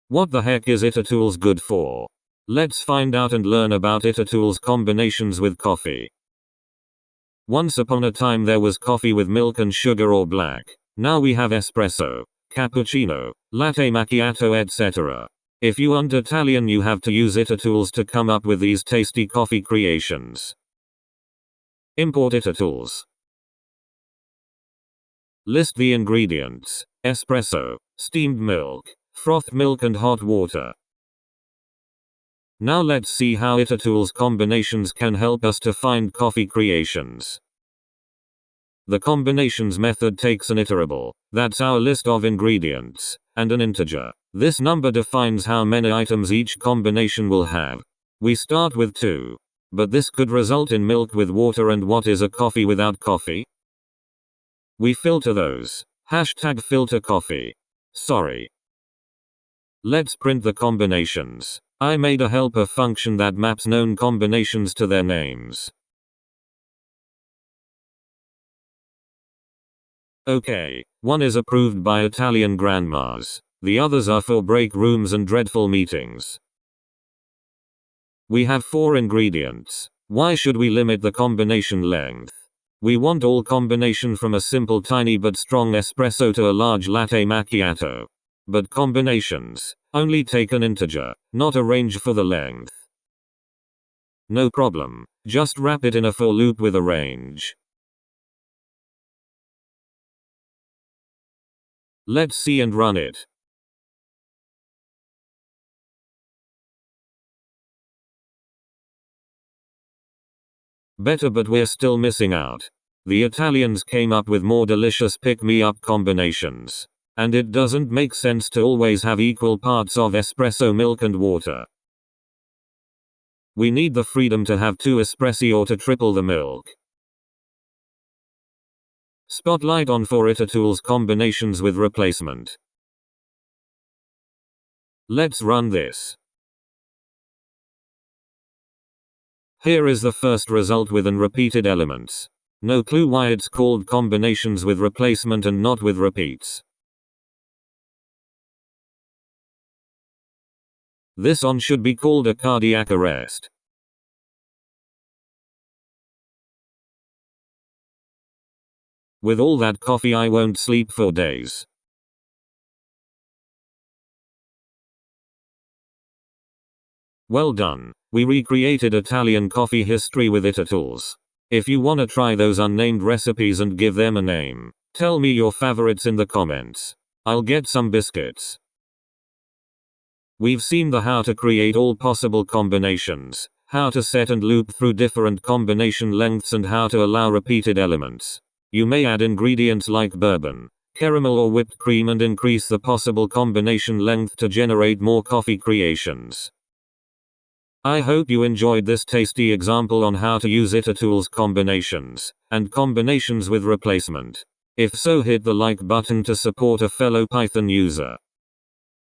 What the heck is itertools good for? Let's find out and learn about itertools combinations with coffee. Once upon a time there was coffee with milk and sugar or black. Now we have espresso, cappuccino, latte macchiato, etc. If you aren't Italian, you have to use itertools to come up with these tasty coffee creations. Import itertools. List the ingredients: espresso, steamed milk, frothed milk and hot water. Now let's see how itertools combinations can help us to find coffee creations. The combinations method takes an iterable, that's our list of ingredients, and an integer. This number defines how many items each combination will have. We start with 2. But this could result in milk with water, and what is a coffee without coffee? We filter those. #filter coffee. Sorry. Let's print the combinations. I made a helper function that maps known combinations to their names. Okay, one is approved by Italian grandmas. The others are for break rooms and dreadful meetings. We have 4 ingredients. Why should we limit the combination length? We want all combination from a simple tiny but strong espresso to a large latte macchiato. But combinations only take an integer, not a range for the length. No problem. Just wrap it in a for loop with a range. Let's see and run it. Better, but we're still missing out. The Italians came up with more delicious pick-me-up combinations. And it doesn't make sense to always have equal parts of espresso, milk and water. We need the freedom to have 2 espressi or to triple the milk. Spotlight on for itertools combinations with replacement. Let's run this. Here is the first result with an repeated elements. No clue why it's called combinations with replacement and not with repeats. This on should be called a cardiac arrest. With all that coffee I won't sleep for days. Well done. We recreated Italian coffee history with itertools. If you wanna try those unnamed recipes and give them a name, tell me your favorites in the comments. I'll get some biscuits. We've seen the how to create all possible combinations, how to set and loop through different combination lengths, and how to allow repeated elements. You may add ingredients like bourbon, caramel or whipped cream and increase the possible combination length to generate more coffee creations. I hope you enjoyed this tasty example on how to use itertools combinations, and combinations with replacement. If so, hit the like button to support a fellow Python user.